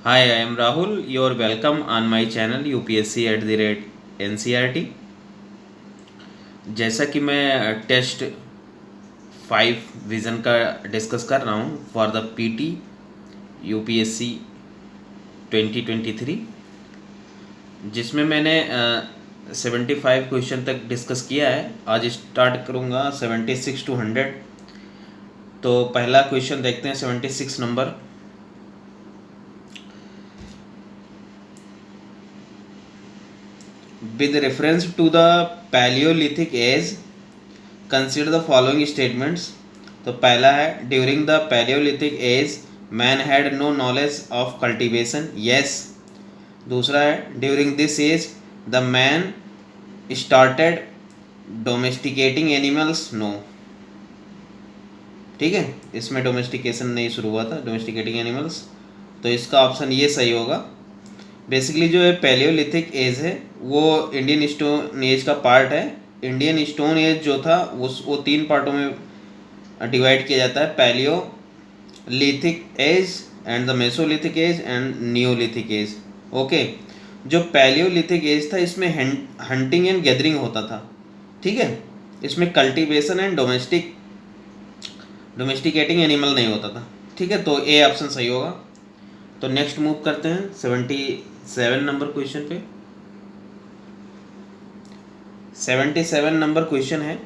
Hi, I am Rahul. You're welcome on my channel UPSC at NCRT। जैसा कि मैं test 5 vision का discuss कर रहा हूँ फॉर द पीटी यूपीएससी 2023, जिसमें मैंने 75 क्वेश्चन तक डिस्कस किया है। आज स्टार्ट करूँगा 76 to 100। तो पहला क्वेश्चन देखते हैं, 76 number. With reference to the Paleolithic age, consider the following statements। तो पहला है, during the Palaeolithic age man had no knowledge of cultivation. Yes. दूसरा है, during this age the man started domesticating animals. No. ठीक है, इसमें domestication नहीं शुरू हुआ था, डोमेस्टिकेटिंग एनिमल्स। तो इसका ऑप्शन ये सही होगा। बेसिकली जो है पैलियोलिथिक एज है वो इंडियन स्टोन एज का पार्ट है। इंडियन स्टोन एज जो था वो 3 पार्टों में डिवाइड किया जाता है, Palaeolithic age and the Mesolithic age and Neolithic age. Okay. जो पैलियोलिथिक एज था इसमें हंटिंग एंड गैदरिंग होता था। ठीक है, इसमें कल्टीवेशन एंड डोमेस्टिकेटिंग एनिमल नहीं होता था। ठीक है, तो ए ऑप्शन सही होगा। तो नेक्स्ट मूव करते हैं 77 नंबर क्वेश्चन पे। 77 नंबर क्वेश्चन है,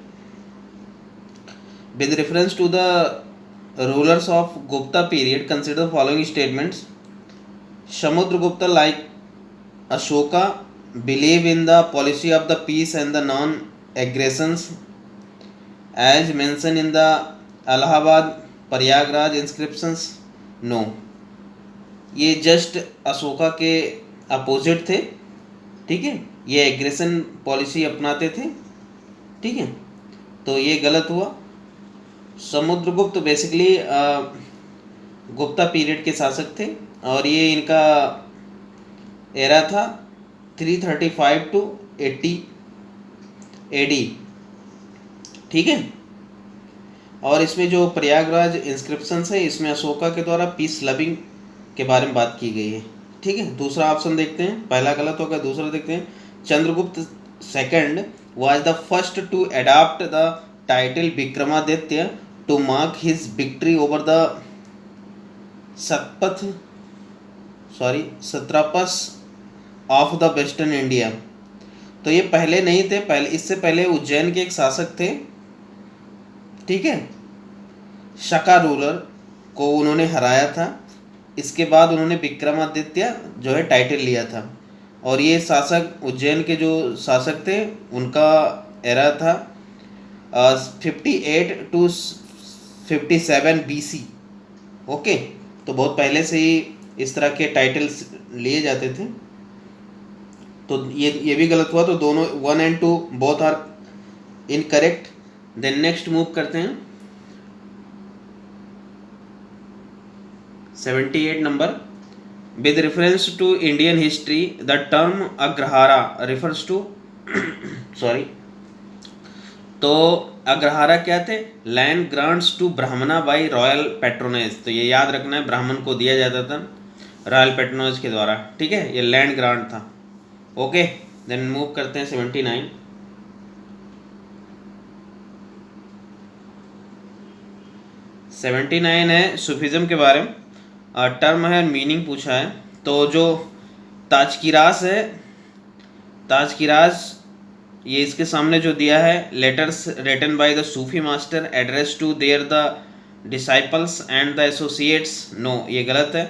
with reference to the rulers of Gupta period consider following statements. Samudragupta like Ashoka believe in the policy of the peace and the non aggressions as mention in the Allahabad Prayagraj inscriptions. No, ये just Ashoka के opposite थे। ठीक है, ये aggression policy अपनाते थे। ठीक है, तो ये गलत हुआ। समुद्रगुप्त बेसिकली गुप्ता पीरियड के शासक थे और ये इनका एरा था 335 to 80 AD। ठीक है, और इसमें जो प्रयागराज इंस्क्रिप्शंस है इसमें अशोका के द्वारा पीस लविंग के बारे में बात की गई है। ठीक है, दूसरा ऑप्शन देखते हैं, पहला गलत होगा, दूसरा देखते हैं। Chandragupta second was the first to adopt the title Vikramaditya to mark his victory over the satraps of the western India. तो ये पहले नहीं थे, पहले इससे पहले उज्जैन के एक शासक थे। ठीक है, शका रूलर को उन्होंने हराया था। इसके बाद उन्होंने विक्रमादित्य जो है टाइटल लिया था। और ये शासक उज्जैन के जो शासक थे उनका एरा था 58 to 57 BC। ओके, तो बहुत पहले से ही इस तरह के टाइटल्स लिए जाते थे। तो ये भी गलत हुआ, तो दोनों 1 and 2 both are incorrect. Then next move करते हैं 78 number. With reference to Indian history the term agrahara refers to तो अग्रहारा क्या थे? Land grants to Brahmana by royal patronage. तो ये याद रखना है, ब्राह्मण को दिया जाता था रॉयल पेट्रोनेज के द्वारा। ठीक है, ये लैंड ग्रांट था। ओके, देन मूव करते हैं 79। 79 है सूफिज्म के बारे में, टर्म है, मीनिंग पूछा है। तो जो ताजकिरास है, ताजकिरास ये इसके सामने जो दिया है, letters written by the Sufi master address to their the disciples and the associates. No, ये गलत है।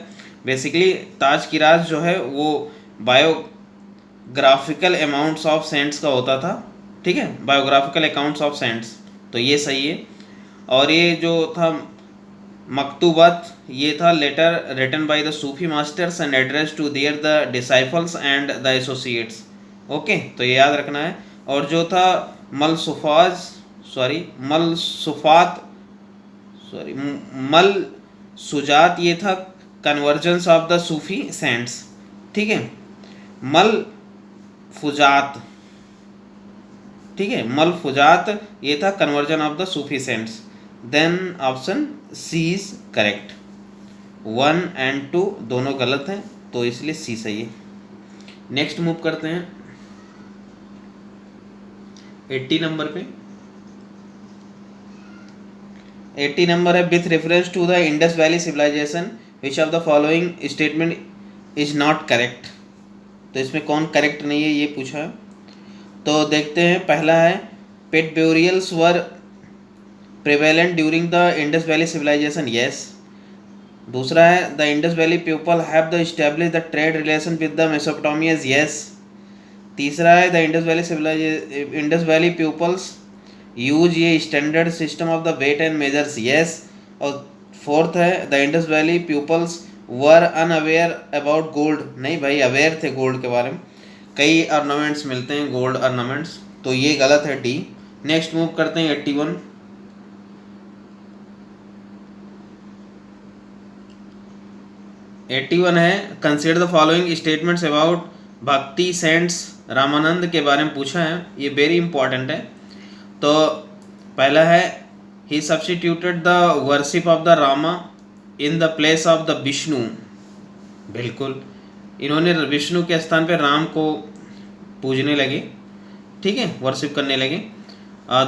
बेसिकली ताजकिरास जो है वो बायोग्राफिकल अमाउंट्स ऑफ सेंट्स का होता था। ठीक है, बायोग्राफिकल अकाउंट्स ऑफ सेंट्स, तो ये सही है। और ये जो था मकतूबत, ये था letter written by the Sufi masters and address to their the disciples and the associates. Okay, तो ये याद रखना है। और जो था मल सुजात, ये था convergence of the Sufi cents. ठीक है, मल फुजात, ठीक है, मल फुजात ये था conversion of the Sufi saints. Then option C is correct. 1 and 2 दोनों गलत हैं। तो इसलिए सी सही है। नेक्स्ट मूव करते हैं 80 नंबर पे। 80 नंबर है, with reference to the Indus valley civilisation which of the following statement is not correct. तो इसमें कौन करेक्ट नहीं है ये पूछा है। तो देखते हैं, पहला है pet burials were prevalent during the Indus valley civilisation, yes. दूसरा है the Indus Valley people have the establish the trade relation with the Mesopotamians, yes. तीसरा है the Indus Valley peoples use ये standard system of the weight and measures, yes. और fourth है the Indus Valley peoples were unaware about gold, नहीं भाई aware थे gold के बारे में, कई ऑर्नामेंट्स मिलते हैं गोल्ड ऑर्नामेंट्स, तो ये गलत है डी। नेक्स्ट मूव करते हैं 81। 81 है consider the following statements about भक्ति सेंट्स रामानंद के बारे में पूछा है, ये वेरी इंपॉर्टेंट है। तो पहला है he substituted the worship of the Rama in the place of the Vishnu, बिल्कुल इन्होंने विष्णु के स्थान पे राम को पूजने लगे, ठीक है, वर्शिप करने लगे।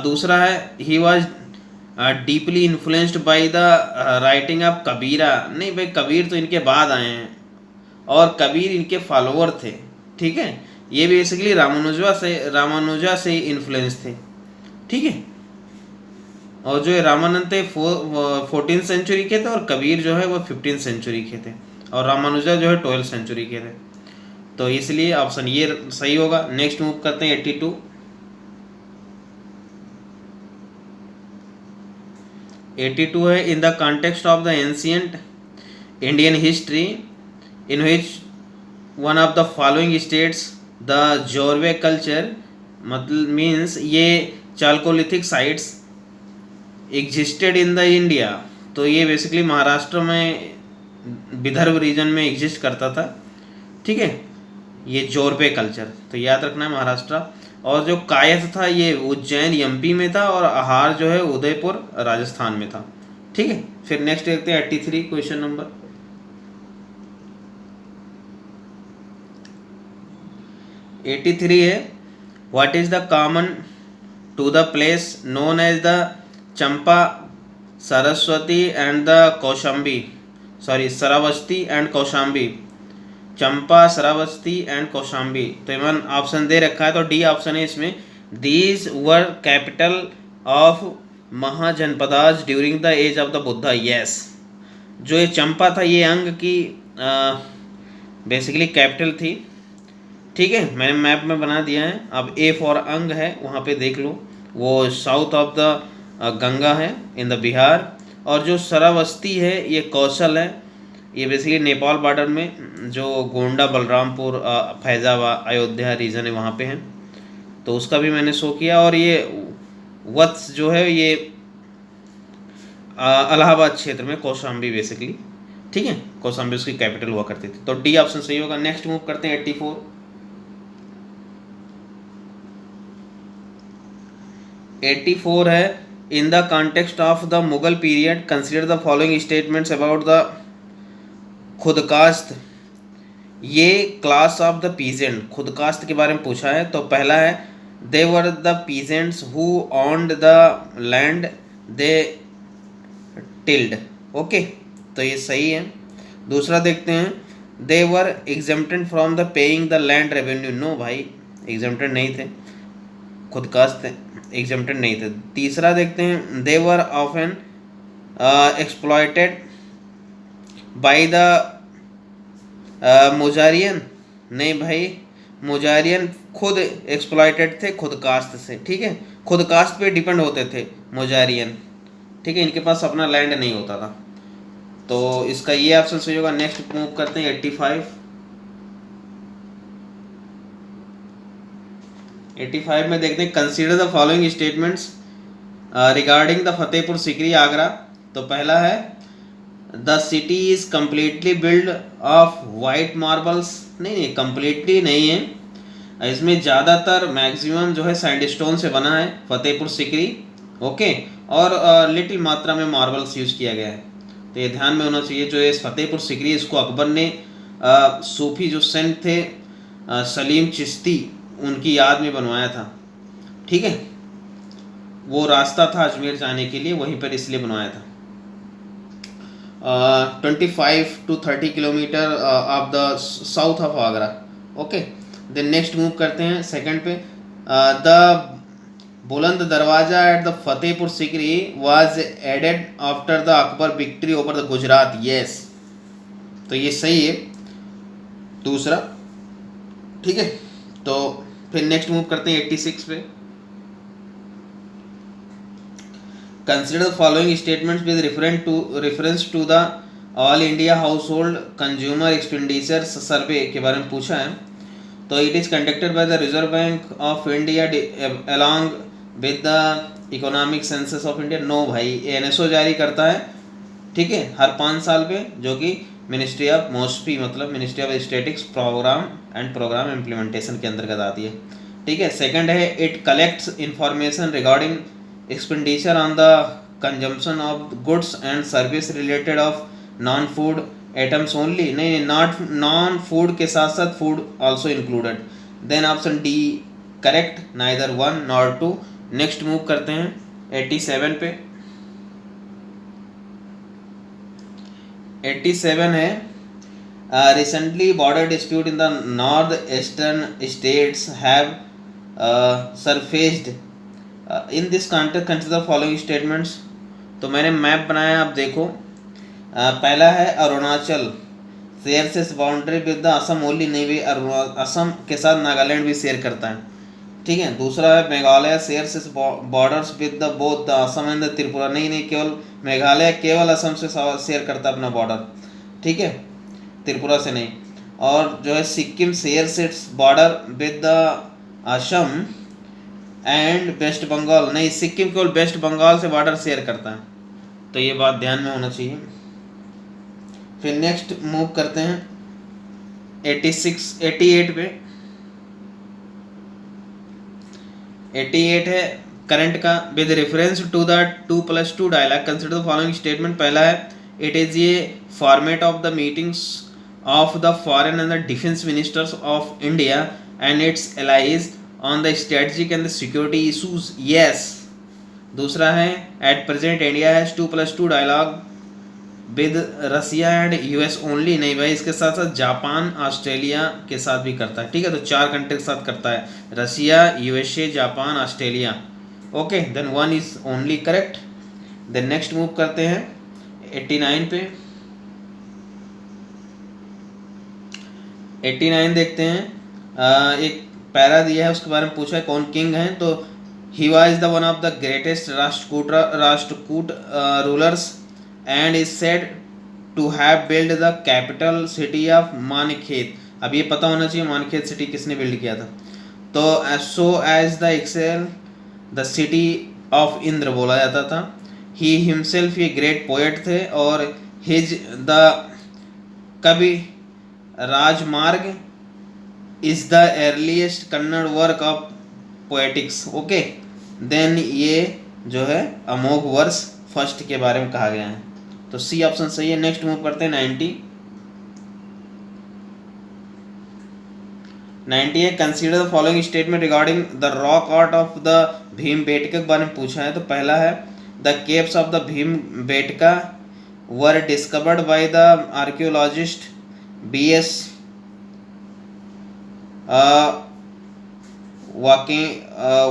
दूसरा है he was deeply influenced by the writing of Kabira, नहीं भाई कबीर तो इनके बाद आए हैं और कबीर इनके फॉलोअर थे, ठीक है। ये बेसिकली रामानुजा से इन्फ्लुएंस थे, ठीक है। और जो रामानंद थे 14th सेंचुरी के थे और कबीर जो है वो 15th सेंचुरी के थे और रामानुजा जो है 12th सेंचुरी के थे, तो इसलिए ऑप्शन ये सही होगा। नेक्स्ट मूव करते हैं 82। 82 है in the context of the ancient Indian history in which one of the following states the Jorwe culture, मतलब मीन्स ये chalcolithic sites existed in the India, तो ये बेसिकली महाराष्ट्र में विदर्भ रीजन में एग्जिस्ट करता था, ठीक है, ये जोरबे कल्चर, तो याद रखना है महाराष्ट्र। और जो कायस्थ था ये उज्जैन एमपी में था और आहार जो है उदयपुर राजस्थान में था, ठीक है। फिर नेक्स्ट देखते हैं 83 क्वेश्चन नंबर। 83 है what is the common to the place known as the Champa Saraswati and the Kaushambi, Shravasti and Kaushambi, Champa Shravasti and Kaushambi. तो इवन ऑप्शन दे रखा है तो डी ऑप्शन है इसमें। These were capital of mahajanapadas during the age of the Buddha, yes. जो ये चंपा था ये अंग की बेसिकली कैपिटल थी, ठीक है, मैंने मैप में बना दिया है। अब ए फॉर अंग है वहाँ पे देख लो, वो साउथ ऑफ द गंगा है इन द बिहार। और जो श्रावस्ती है ये कौशल है, ये बेसिकली नेपाल बॉर्डर में जो गोंडा बलरामपुर फैजाबाद अयोध्या रीजन है वहाँ पे है, तो उसका भी मैंने शो किया। और ये वत्स जो है ये इलाहाबाद क्षेत्र में कौशाम्बी बेसिकली, ठीक है, कौशाम्बी उसकी कैपिटल हुआ करती थी, तो डी ऑप्शन सही होगा। नेक्स्ट मूव करते हैं 84। 84 है in the context of the Mughal period consider the following statements about the khudkasht, ये class of the peasant, khudkasht के बारे में पूछा है। तो पहला है they were the peasants who owned the land they tilled, okay, तो ये सही है। दूसरा देखते हैं they were exempted from the paying the land revenue, no भाई एग्जेम्प्टेड नहीं थे, खुदकास्त एग्जेम्प्टेड नहीं थे। तीसरा देखते हैं they were often exploited by the muzarian, नहीं भाई मुजारियन खुद एक्सप्लॉयटेड थे खुदकास्त से, ठीक है, खुदकास्त पे डिपेंड होते थे मुजारियन, ठीक है, इनके पास अपना लैंड नहीं होता था, तो इसका ये ऑप्शन सही होगा। नेक्स्ट मूव करते हैं 85। 85 में देखते हैं consider the following statements regarding the Fatehpur Sikri Agra. तो पहला है the city is completely build of white marbles, नहीं कम्प्लीटली नहीं है, इसमें ज़्यादातर मैक्सिमम जो है सैंडस्टोन से बना है फतेहपुर सीकरी, ओके, और लिटिल मात्रा में मार्बल्स यूज़ किया गया है, तो ये ध्यान में होना चाहिए। जो ये फतेहपुर सीकरी इसको अकबर ने सूफी जो सेंट थे सलीम चिश्ती, उनकी याद में बनवाया था। ठीक है, वो रास्ता था अजमेर जाने के लिए, वहीं पर इसलिए बनवाया था। 25 to 30 kilometre of the south of Agra. Okay, then next move करते हैं सेकंड पे। The Buland Darwaza at the Fatehpur Sikri was added after the Akbar victory over the Gujarat. Yes, तो ये सही है दूसरा। ठीक है, तो फिर नेक्स्ट मूव करते हैं 86 पे। Consider the following statements with reference to the all India household consumer expenditure survey के बारे में पूछा है। तो it is conducted by the Reserve Bank of India along with the economic census of India. No भाई, NSO जारी करता है, ठीक है, हर 5 साल पे, जो कि मिनिस्ट्री ऑफ मोस्पी मतलब ministry of statistics programme and programme implementation के अंतर्गत आती है। ठीक है, सेकंड है it collects information regarding expenditure on the consumption of goods and service related of non food items only. नहीं, नॉट नॉन फूड के साथ साथ food also included. Then option D correct, neither 1 nor 2। Next move करते हैं 87 पे। 87 है recently border dispute in the north eastern states have surfaced in this context consider following statements. तो मैंने मैप बनाया, आप देखो। पहला है अरुणाचल शेयर से boundary with the Assam only. नहीं भी, असम के साथ नागालैंड भी शेयर करता है। ठीक है, दूसरा है मेघालय शेयर से borders with the both the Assam and the Tripura. नहीं, केवल मेघालय केवल असम से शेयर करता है अपना बॉर्डर, ठीक है, त्रिपुरा से नहीं। और जो है सिक्किम शेयर से border with the Assam and West Bengal. नहीं, सिक्किम केवल वेस्ट बंगाल से बॉर्डर शेयर करता है, तो ये बात ध्यान में होना चाहिए। फिर नेक्स्ट मूव करते हैं 88 पे। 88 है करंट का। With reference to the 2+2 dialogue consider the following statement. पहला है it is a format of the meetings of the foreign and the defence ministers of India and its allies on the strategic and the security issues. Yes. दूसरा है at present India has 2+2 dialogue with Russia and US only. नहीं भाई, इसके साथ साथ Japan Australia के साथ भी करता है। ठीक है, तो 4 कंट्री के साथ करता है, Russia, USA, Japan, Australia. Okay, then 1 is only correct. Then next move करते हैं 89 पे। 89 देखते हैं। एक पैरा दिया है, उसके बारे में पूछा है कौन किंग है। तो he was the one of the greatest Rashtrakuta rulers and is said to have build the capital city of Manyakhet. अब ये पता होना चाहिए मानखेत सिटी किसने बिल्ड किया था। तो so as the excel the city of Indra बोला जाता था। ही हिमसेल्फ ये ग्रेट पोएट थे और his the Kavirajamarga is the earliest Kannada work of poetics. Okay, then ये जो है अमोघ वर्ष फर्स्ट के बारे में कहा गया है, तो सी ऑप्शन सही है। नेक्स्ट मूव करते हैं 90 है consider the following statement regarding the rock art of the Bhimbetka के बारे में पूछा है। तो पहला है the caves of the Bhimbetka were discovered by the archaeologist BS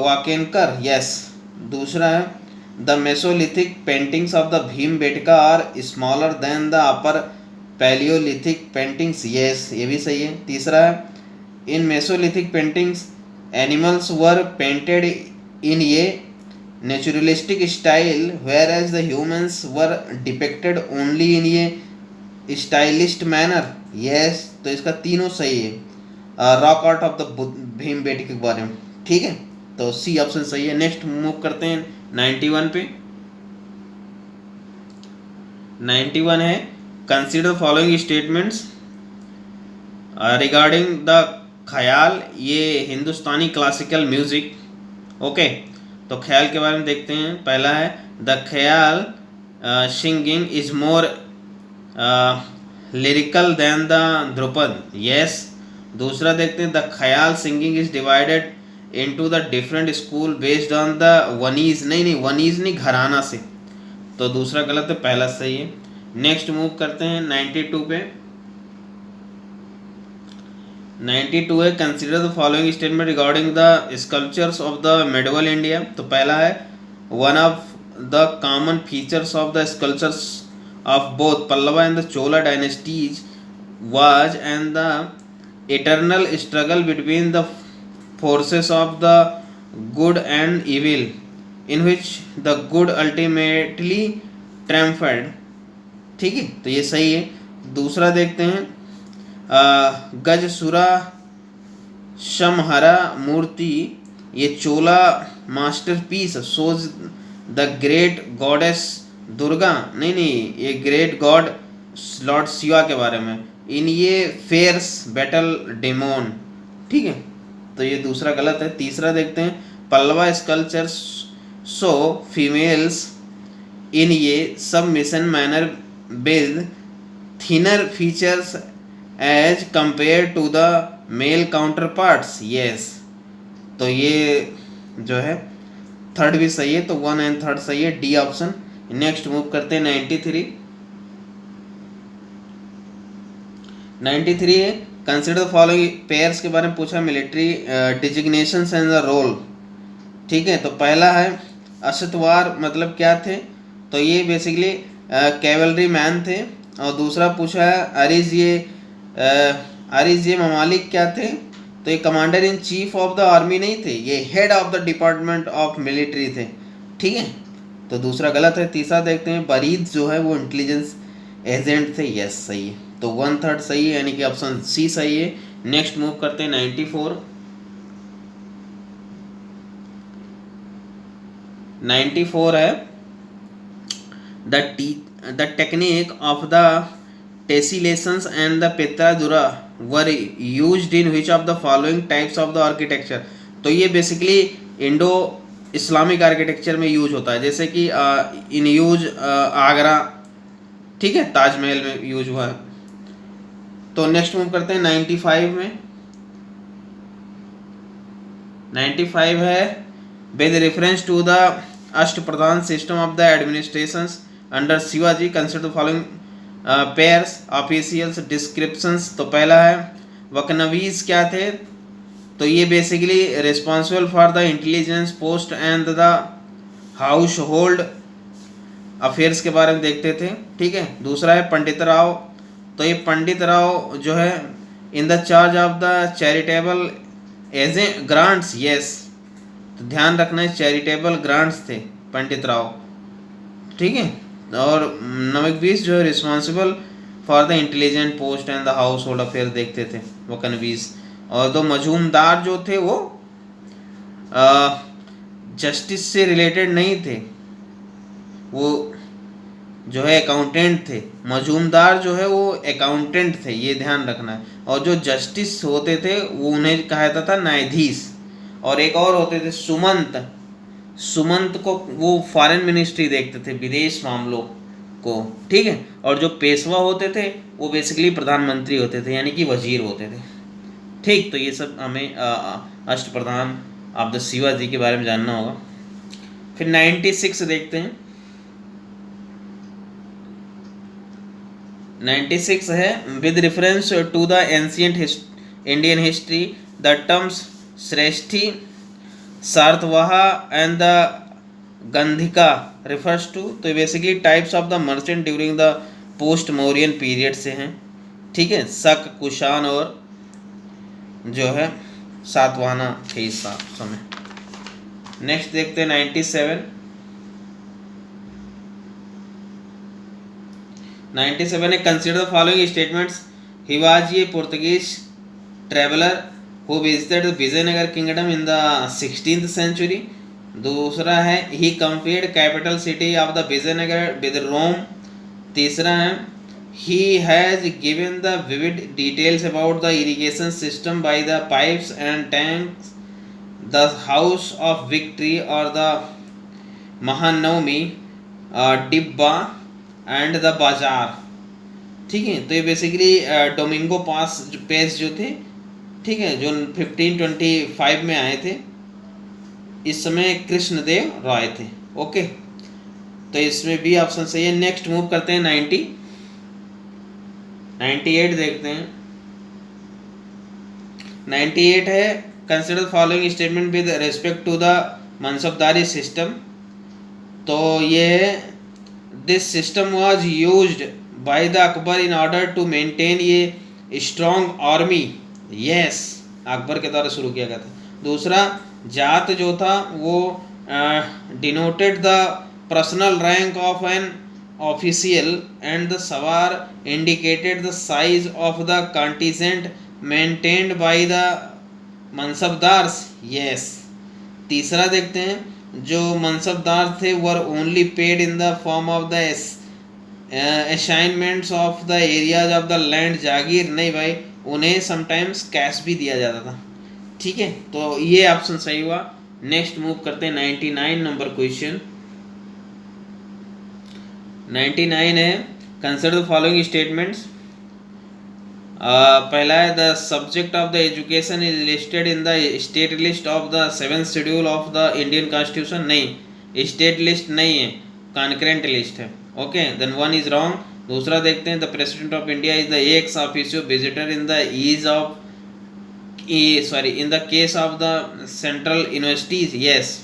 Wakankar. Yes. दूसरा है the mesolithic paintings of the Bhimbetka are smaller than the upper palaeolithic paintings. Yes, ये भी सही है। तीसरा है in mesolithic paintings animals were painted in a naturalistic style where as the humans were depicted only in A stylist manner. Yes, तो इसका तीनों सही है। Rock art of the Bhimbetka के बारे में, ठीक है, तो सी ऑप्शन सही है। नेक्स्ट मूव करते हैं 91 पे। 91 है consider following statements regarding the ख्याल। ये हिंदुस्तानी क्लासिकल म्यूजिक। ओके, तो ख्याल के बारे में देखते हैं। पहला है the khayal singing is more lyrical than the dhrupad, yes. दूसरा देखते हैं, the khayal singing is divided into the different school based on the vanis, नहीं वनीज नहीं, घराना से, तो दूसरा गलत है, पहला सही है। नेक्स्ट मूव करते हैं 92 पे। 92 है, consider the following statement regarding the sculptures of the medieval India. तो पहला है, one of the common features of the sculptures of both Pallava and the Chola dynasties was and the eternal struggle between the forces of the good and evil in which the good ultimately triumphed। ठीक है, तो ये सही है। दूसरा देखते हैं, गजसुरा शमहरा मूर्ति, ये Chola masterpiece shows the great goddess Durga, नहीं ये ग्रेट गॉड लॉर्ड शिवा के बारे में, इन ये फेयर्स बैटल डेमोन। ठीक है, तो ये दूसरा गलत है। तीसरा देखते हैं, Pallava sculpture so females in ये submission manner with thinner features as compare to the male counterparts, yes. तो ये जो है थर्ड भी सही है, तो 1 एंड 3 सही है, डी ऑप्शन। नेक्स्ट मूव करते हैं 93 है, कंसिडर द फॉलोइंग पेयर्स के बारे में पूछा, मिलिट्री डिजिग्नेशंस एंड द रोल। ठीक है, तो पहला है अशतवार, मतलब क्या थे, तो ये बेसिकली कैवलरी मैन थे। और दूसरा पूछा है अरिज ये ममालिक क्या थे, तो ये commander in chief of the army नहीं थे, ये head of the department of military थे। ठीक है, तो दूसरा गलत है। तीसरा देखते हैं, बरीद जो है वो इंटेलिजेंस एजेंट थे, यस सही है, तो 1/3 सही है, यानी कि ऑप्शन सी सही है। नेक्स्ट मूव करते हैं 94 है, the technique of the tessellations and the pietra dura were used in which of the following types of the architecture. तो ये बेसिकली इंडो इस्लामिक आर्किटेक्चर में यूज होता है, जैसे कि इन यूज आगरा, ठीक है, ताजमहल में यूज हुआ है। तो नेक्स्ट मूव करते हैं 95 में। 95 है, with reference to the Ashtapradhan system of the administration under Shivaji consider the following pairs officials descriptions. तो पहला है, वकनवीज क्या थे, तो ये basically responsible for the intelligence post and the household affairs के बारे में देखते थे। ठीक है, दूसरा है पंडित राव, तो ये पंडित राव जो है in the charge of the charitable agent grants, yes, तो ध्यान रखना है चैरिटेबल ग्रांट्स थे पंडित राव। ठीक है, और नवकवीस जो है responsible for the intelligent post and the house hold affair देखते थे, वो कन्वीस। और दो मजूमदार जो थे वो जस्टिस से रिलेटेड नहीं थे, वो जो है अकाउंटेंट थे। मजूमदार जो है वो अकाउंटेंट थे, ये ध्यान रखना है। और जो जस्टिस होते थे वो उन्हें कहा जाता था न्यायाधीश। और एक और होते थे सुमंत, सुमंत को वो फॉरेन मिनिस्ट्री देखते थे, विदेश मामलों को। ठीक है, और जो पेशवा होते थे वो बेसिकली प्रधानमंत्री होते थे, यानी कि वजीर होते थे। ठीक, तो ये सब हमें अष्टप्रधान ऑफ द शिवाजी के बारे में जानना होगा। फिर 96 देखते हैं। 96 है, with reference to the ancient Indian history the terms shreshthi sarthavaha and the gandhika refers to. तो basically types of the merchant during the post Mauryan period से हैं। ठीक है, शक, कुषाण और जो है सातवाहना थे इस समय। नेक्स्ट देखते हैं 97 है, consider the following statements, he was a Portuguese traveller who visited Vijayanagar kingdom in the 16th century। दूसरा है, he compared capital city of the Vijayanagar with Rome. तीसरा है, he has given the vivid details about the irrigation system by the pipes and tanks, the house of victory or the Mahanavami Dibba and the bazaar। ठीक है। तो ये basically Domingo Paes जो थे, ठीक है, जो 1525 में आए थे, इस समय कृष्णदेव राय थे। ओके, तो इसमें बी ऑप्शन सही है। नेक्स्ट मूव करते हैं 98 देखते हैं। 98 है, consider following statement with respect to the Mansabdari system. तो ये this system was used by the Akbar in order to maintain ये स्ट्रॉन्ग आर्मी। यस, अकबर के द्वारा शुरू किया गया था। दूसरा, जात जो था वो denoted the personal rank of an official and the sawar indicated the size of the contingent maintained by the mansabdars. Yes. तीसरा देखते हैं, जो मनसबदार थे were only paid in the form of the assignments of the areas of the land. Jagir नहीं भाई, उन्हें sometimes cash भी दिया जाता था। ठीक है, तो ये ऑप्शन सही हुआ। नेक्स्ट मूव करते हैं 99 नंबर क्वेश्चन। 99 है, कंसिडर द फॉलोइंग स्टेटमेंट्स। पहला है, the subject of the education is listed in the state list of the 7th schedule of the Indian constitution. नहीं, स्टेट लिस्ट नहीं है, कॉन्करेंट लिस्ट है। Okay, then 1 is wrong. दूसरा देखते हैं, the president of India is the ex officio visitor in the in the case of the central universities. Yes.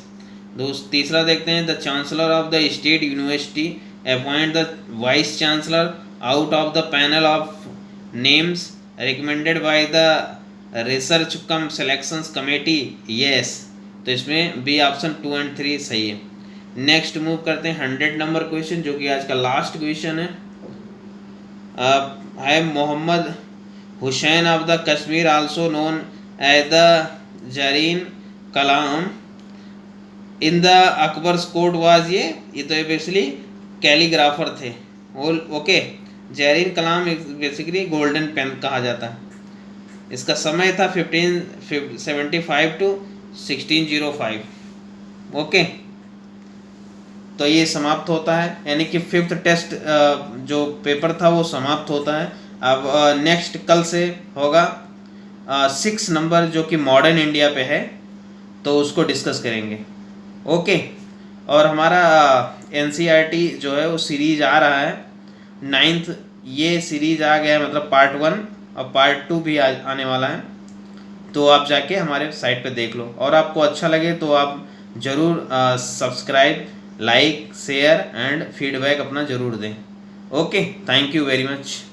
तीसरा देखते हैं, the chancellor of the state university appoint the vice chancellor out of the panel of names recommended by the research cum selections committee। yes, तो इसमें B option 2 and 3 सही है। Next move करते हैं 100 number question, जो कि आज का लास्ट क्वेश्चन है Mohammad Hussain of the Kashmir also known as the Zarin Kalam in the Akbar's court was. ये तो बेसिकली कैलीग्राफर थे। Okay, Zarin Kalam basically golden pen कहा जाता है। इसका समय था 1575 to 1605। ओके, तो ये समाप्त होता है, यानी कि 5th टेस्ट जो पेपर था वो समाप्त होता है। अब नेक्स्ट कल से होगा 6 नंबर, जो कि मॉडर्न इंडिया पे है, तो उसको डिस्कस करेंगे। ओके, और हमारा NCERT जो है वो सीरीज आ रहा है 9th। ये सीरीज आ गया है, मतलब पार्ट 1 और पार्ट 2 भी आने वाला है। तो आप जाके हमारे साइट पे देख लो, और आपको अच्छा लगे तो आप ज़रूर subscribe, like, share and feedback अपना ज़रूर दें। Okay, thank you very much.